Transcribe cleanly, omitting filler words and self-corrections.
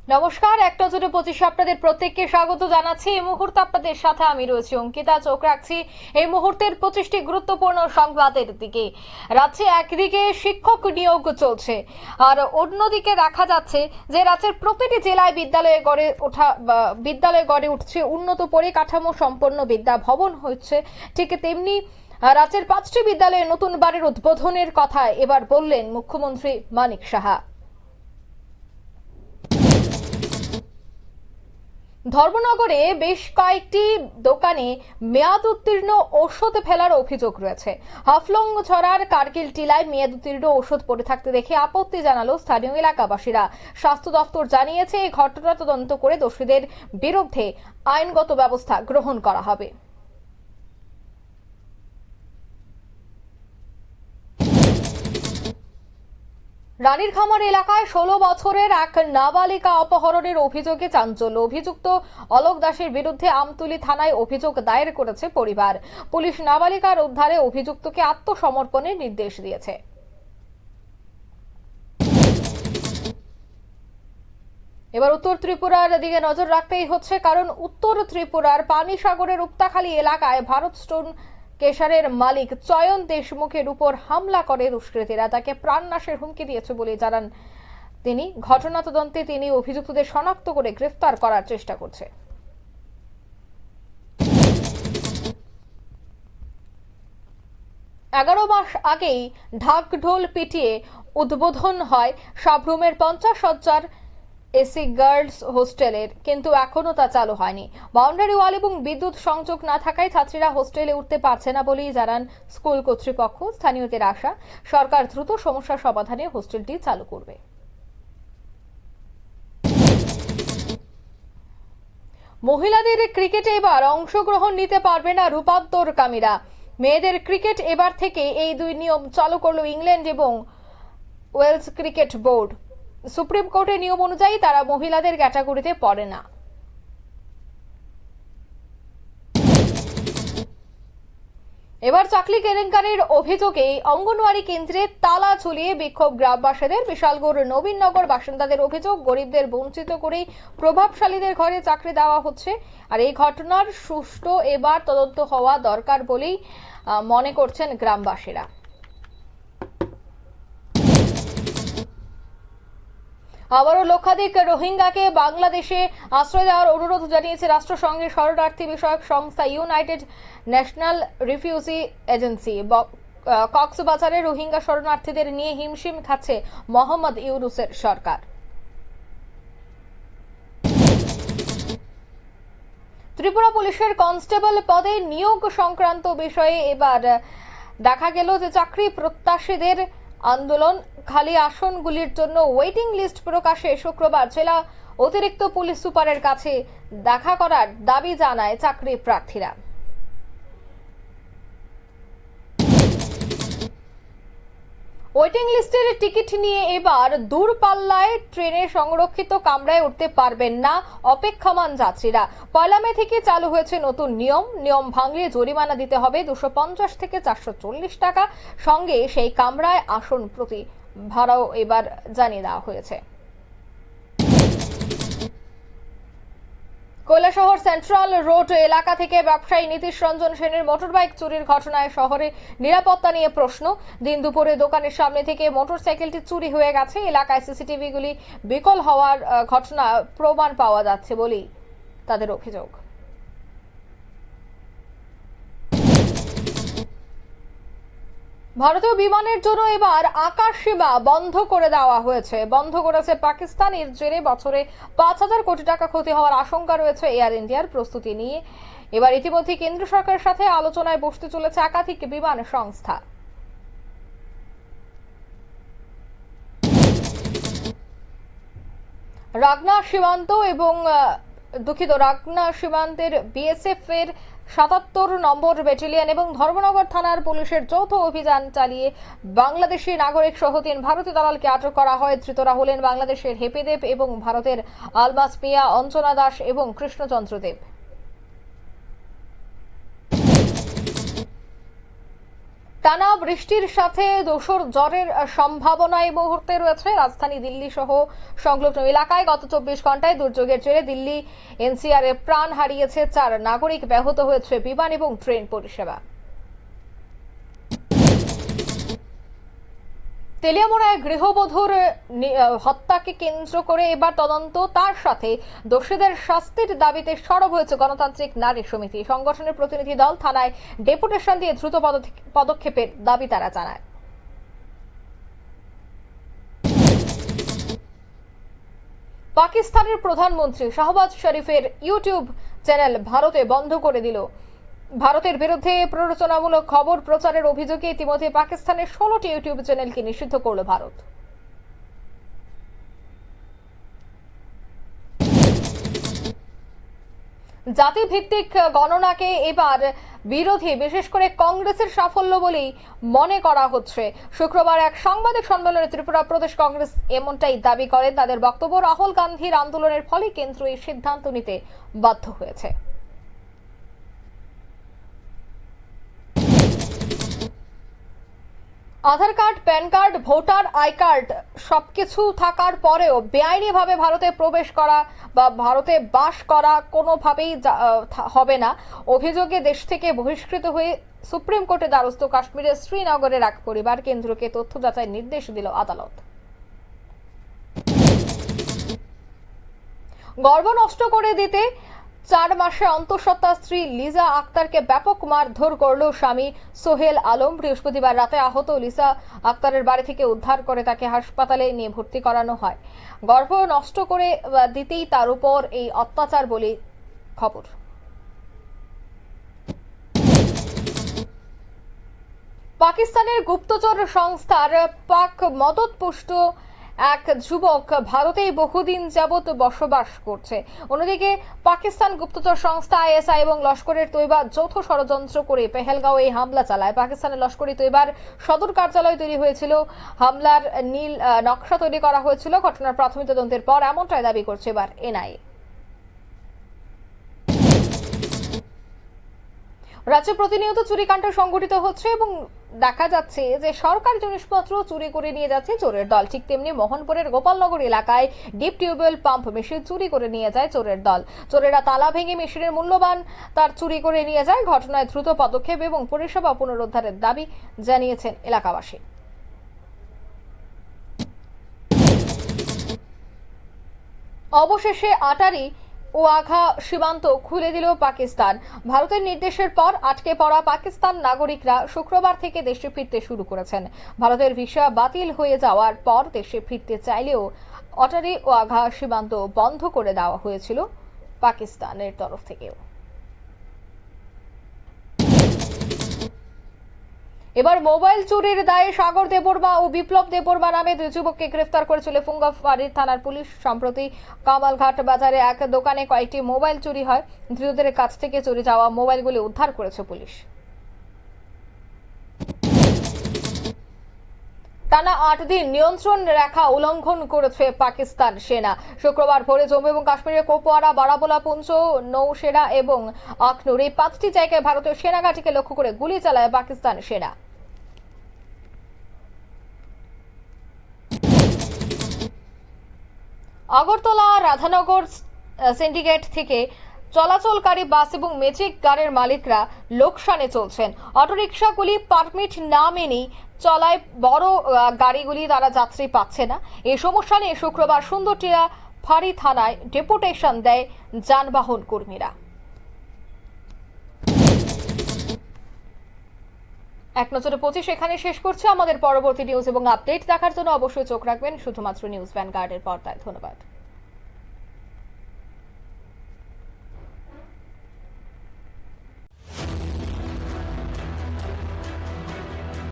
নমস্কার, এক নজরে 25 আপনাদের প্রত্যেককে স্বাগত জানাচ্ছি। এই মুহূর্তে আপনাদের সাথে আমি রয়েছি অঙ্কিতা। চোখ রাখছি এই মুহূর্তের 25টি গুরুত্বপূর্ণ সংবাদের দিকে। রাজ্যে একদিকে শিক্ষক নিয়োগ চলছে, আর অন্যদিকে দেখা যাচ্ছে যে রাজ্যের প্রতিটি জেলায় বিদ্যালয়ে গড়ে উঠছে উন্নত পরিকাঠামো সম্পন্ন বিদ্যা ভবন হচ্ছে। ঠিক তেমনি রাজ্যের 5টি বিদ্যালয়ে নতুন বাড়ির উদ্বোধনের কথা এবার বললেন মুখ্যমন্ত্রী মানিক সাহা। ধর্মনগরে বেশ কয়েকটি দোকানে মেয়াদ উত্তীর্ণ ওষুধ ফেলার অভিযোগ রয়েছে। হাফলং ছড়ার কার্গিল টিলায় মেয়াদ উত্তীর্ণ ওষুধ পড়ে থাকতে দেখে আপত্তি জানালো স্থানীয় এলাকাবাসীরা। স্বাস্থ্য দপ্তর জানিয়েছে এই ঘটনা তদন্ত করে দোষীদের বিরুদ্ধে আইনগত ব্যবস্থা গ্রহণ করা হবে। রানীরখামার এলাকায় 16 বছরের এক নাবালিকা অপহরণের অভিযোগে চাঞ্চল্য। অভিযুক্ত অলোক দাসের বিরুদ্ধে আমতলী থানায় অভিযোগ দায়ের করেছে পরিবার। পুলিশ নাবালিকার উদ্ধারে অভিযুক্তকে আত্মসমর্পণের নির্দেশ দিয়েছে। এবার উত্তর ত্রিপুরার দিকে নজর রাখতেই হচ্ছে, কারণ উত্তর ত্রিপুরার পানিসাগরের উপতাখালী এলাকায় ভারত স্টোন কেশারের মালিক চয়ন দেশমুখের উপর হামলা করে দুষ্কৃতীরা। তাকে প্রাণনাশের হুমকি দিয়েছে বলে জানান তিনি। ঘটনা তদন্তে তিনি অভিযুক্তদের শনাক্ত করে গ্রেফতার করার চেষ্টা করছে। 11 মাস আগেই ঢাকঢোল পিটিয়ে উদ্বোধন হয় সাবরুমের 50 শয্যার এসি গার্লস হোস্টেলের, কিন্তু এখনো তা চালু হয়নি। বাউন্ডারি ওয়াল এবং বিদ্যুৎ সংযোগ না থাকায় ছাত্রীরা হোস্টেলে উঠতে পারছে না বলেই জানান স্কুল কর্তৃপক্ষ। স্থানীয়দের আশা, সরকার দ্রুত সমস্যা সমাধানে হোস্টেলটি চালু করবে। মহিলাদের ক্রিকেটে এবার অংশগ্রহণ নিতে পারবে না রূপান্তরকামীরা। মেয়েদের ক্রিকেট এবার থেকে এই দুই নিয়ম চালু করল ইংল্যান্ড এবং ওয়েলস ক্রিকেট বোর্ড। সুপ্রিম কোর্টের নিয়ম অনুযায়ী তারা মহিলাদের ক্যাটাগরিতে পড়ে না। এবার চাকরি কেলেঙ্কারির অভিযোগে অঙ্গনওয়াড়ি কেন্দ্রে তালা ঝুলিয়ে বিক্ষোভ গ্রামবাসীদের। বিশালগড় নবীননগর বাসিন্দাদের অভিযোগ, গরিবদের বঞ্চিত করে প্রভাবশালীদের ঘরে চাকরি দেওয়া হচ্ছে। আর এই ঘটনার সুষ্ঠু এবার তদন্ত হওয়া দরকার বলেই মনে করছেন গ্রামবাসীরা। আবারও লক্ষাধিক রোহিঙ্গাকে বাংলাদেশে আশ্রয় দেওয়ার অনুরোধ জানিয়েছে রাষ্ট্রসংঘের শরণার্থী বিষয়ক সংস্থা ইউনাইটেড ন্যাশনাল রিফিউজি এজেন্সি। কক্সবাজারে রোহিঙ্গা শরণার্থীদের নিয়ে হিমশিম খাচ্ছে মোহাম্মদ ইউনূসের সরকার। ত্রিপুরা পুলিশের কনস্টেবল পদে নিয়োগ সংক্রান্ত বিষয়ে এবার দেখা গেল যে চাকরি প্রত্যাশীদের আন্দোলন। খালি আসনগুলির জন্য ওয়েটিং লিস্ট প্রকাশে শুক্রবার জেলা অতিরিক্ত পুলিশ সুপারের কাছে দেখা করার দাবি জানায় চাকরি প্রার্থীরা। ওয়েটিং লিস্টের টিকিট নিয়ে এবার দূরপাল্লায় ট্রেনে সংরক্ষিত কামরায় উঠতে পারবেন না অপেক্ষমান যাত্রীরা। 1 মে থেকে চালু হয়েছে নতুন নিয়ম ভাঙলে জরিমানা দিতে হবে 250 থেকে 440 টাকা। সঙ্গে সেই কামরায় আসন প্রতি ভাড়াও এবার জানিয়ে দেওয়া হয়েছে। কৈলাসহর সেন্ট্রাল রোড এলাকা থেকে ব্যবসায়ী নীতিশ রঞ্জন সেনের মোটরবাইক চুরির ঘটনায় শহরে নিরাপত্তা নিয়ে প্রশ্ন। দিন দুপুরে দোকানের সামনে থেকে মোটরসাইকেলটি চুরি হয়ে গেছে। এলাকায় সিসিটিভিগুলি বিকল হওয়ার ঘটনা প্রমাণ পাওয়া যাচ্ছে বলেই তাদের অভিযোগ। ভারতীয় বিমানের জন্য এবার আকাশ সীমা বন্ধ করে দেওয়া হয়েছে। বন্ধ করেছে পাকিস্তান। এর জেরে বছরে 5,000 কোটি টাকা ক্ষতি হওয়ার আশঙ্কা রয়েছে এয়ার ইন্ডিয়ার। প্রস্তুতি নিয়ে এবার ইতিমধ্যে কেন্দ্র সরকারের সাথে আলোচনায় বসতে চলেছে একাধিক বিমান সংস্থা। রাগনা সীমান্তের বিএসএফ এর 77 নম্বর ব্যাটালিয়ন এবং ধর্মনগর থানার পুলিশের যৌথ অভিযান চালিয়ে বাংলাদেশি নাগরিক সহ 3 ভারতীয় দালালকে আটক করা হয়। ধৃতরা হলেন বাংলাদেশের হেপিদেব এবং ভারতের আলবাস মিয়া, অঞ্জনা দাস এবং কৃষ্ণচন্দ্র দেব। টানা বৃষ্টির সাথে ধূসর ঝড়ের সম্ভাবনা এই মুহূর্তে রয়েছে রাজধানী দিল্লি সহ সংলগ্ন এলাকায়। গত 24 ঘন্টায় দুর্যোগের জেরে দিল্লি এনসিআর এ প্রাণ হারিয়েছে 4 নাগরিক, ব্যাহত হয়েছে বিমান এবং ট্রেন পরিষেবা। তেলিয়ামুড়ায় গৃহবধূর হত্যাকে কেন্দ্র করে এবার তদন্ত, তার সাথে দোষীদের শাস্তির দাবিতে সরব হয়েছে গণতান্ত্রিক নারী সমিতি। সংগঠনের প্রতিনিধি দল থানায় ডেপুটেশন দিয়ে দ্রুত পদক্ষেপের দাবি তারা জানায়। পাকিস্তানের প্রধানমন্ত্রী শাহবাজ শরীফের ইউটিউব চ্যানেল ভারতে বন্ধ করে দিল। ভারতের বিরুদ্ধে প্ররোচনামূলক খবর প্রচারের অভিযোগে ইতিমধ্যে পাকিস্তানের 16টি ইউটিউব চ্যানেলকে নিষিদ্ধ করল ভারত। জাতিভিত্তিক গণনাকে এবার বিরোধী, বিশেষ করে কংগ্রেসের সাফল্য বলেই মনে করা হচ্ছে। শুক্রবার এক সাংবাদিক সম্মেলনে ত্রিপুরা প্রদেশ কংগ্রেস এমনটাই দাবি করেন। তাদের বক্তব্য, রাহুল গান্ধীর আন্দোলনের ফলে কেন্দ্র এই সিদ্ধান্ত নিতে বাধ্য হয়েছে। Aadhaar card, PAN card, voter I card সবকিছু থাকার পরেও বেআইনিভাবে ভারতে প্রবেশ করা বা ভারতে বাস করা কোনোভাবেই হবে না। অভিযোগে দেশ থেকে বহিষ্কৃত হয়ে সুপ্রিম কোর্টে দ্বারস্থ কাশ্মীরের শ্রীনগরের এক পরিবার। কেন্দ্রকে তথ্য যাচাইয়ের নির্দেশ দিল আদালত। গর্ভ নষ্ট করে দিতে 4 মাসে অন্তঃসত্ত্বা স্ত্রী লিজা আক্তারকে ব্যাপক মারধর করল স্বামী সোহেল আলম। বৃহস্পতিবার রাতে আহত লিজা আক্তারের বাড়ি থেকে উদ্ধার করে তাকে হাসপাতালে নিয়ে ভর্তি করানো হয়। গর্ভ নষ্ট করে দিতেই তার উপর এই অত্যাচার বলে খবর। পাকিস্তানের গুপ্তচর সংস্থার পাক মদতপুষ্ট এক যুবক ভারতেই বহুদিন যাবত বসবাস করছে। অন্যদিকে পাকিস্তান গুপ্তচর সংস্থা আইএসআই এবং লস্করের তৈবা যৌথ ষড়যন্ত্র করে পেহেলগাঁও এই হামলা চালায়। পাকিস্তানের লস্করি তৈবার সদর কার্যালয় তৈরি হয়েছিল, হামলার নীল নকশা তৈরি করা হয়েছিল। ঘটনার প্রাথমিক তদন্তের পর এমনটাই দাবি করছে এবার এনআইএ। রাজ্যে প্রতিনিয়ত চুরিকাণ্ড সংঘটিত হচ্ছে এবং দেখা যাচ্ছে যে সরকারি জিনিসপত্র চুরি করে নিয়ে যাচ্ছে চোরের দল। ঠিক তেমনি মোহনপুরের গোপালনগর এলাকায় ডিপ টিউবওয়েল পাম্প মেশিন চুরি করে নিয়ে যায় চোরের দল। চোরেরা তালা ভেঙে মেশিনের মূল্যবান তার চুরি করে নিয়ে যায়। ঘটনায় দ্রুত পদক্ষেপ এবং পরিষেবা পুনরুদ্ধারের দাবি জানিয়েছেন এলাকাবাসী। অবশেষে আটারি ও আঘা সীমান্ত খুলে দিল পাকিস্তান। ভারতের নির্দেশের পর আটকে পড়া পাকিস্তান নাগরিকরা শুক্রবার থেকে দেশে ফিরতে শুরু করেছেন। ভারতের ভিসা বাতিল হয়ে যাওয়ার পর দেশে ফিরতে চাইলেও আটারি ও আঘা সীমান্ত বন্ধ করে দেওয়া হয়েছিল পাকিস্তানের তরফ থেকেও। এবার মোবাইল চুরির দায়ে সাগর দেববর্মা ও বিপ্লব দেববর্মা নামে 2 যুবককে গ্রেফতার করেছিল ফুঙ্গাফাড়ি থানার পুলিশ। সম্প্রতি কামালঘাট বাজারে এক দোকানে কয়েকটি মোবাইল চুরি হয়। ধৃতদের কাছ থেকে চুরি যাওয়া মোবাইলগুলি উদ্ধার করেছে পুলিশ। টানা 8 দিন নিয়ন্ত্রণ রেখা উল্লঙ্ঘন করেছে পাকিস্তান সেনা। শুক্রবার ভোরে জম্মু এবং কাশ্মীরের কুপওয়ারা, বারামুলা, পুঞ্চ, নৌশেরা এবং আখনুর এই 5টি জায়গায় ভারতীয় সেনাঘাঁটিকে লক্ষ্য করে গুলি চালায় পাকিস্তান সেনা। আগরতলা রাধানগর সিন্ডিকেট থেকে চলাচলকারী বাস এবং ম্যাজিক গাড়ির মালিকরা লোকসানে চলছেন। অটোরিকশাগুলি পারমিট না মেনেই চলায় বড় গাড়িগুলি তারা যাত্রী পাচ্ছে না। এই সমস্যা নিয়ে শুক্রবার সুন্দরটিয়া ফাঁড়ি থানায় ডেপুটেশন দেয় যানবাহন কর্মীরা। এক নজরে 25 এখানে শেষ করছে। আমাদের পরবর্তী নিউজ এবং আপডেট দেখার জন্য অবশ্যই চোখ রাখবেন শুধুমাত্র নিউজ ভ্যানগার্ডের পর্দায়। ধন্যবাদ।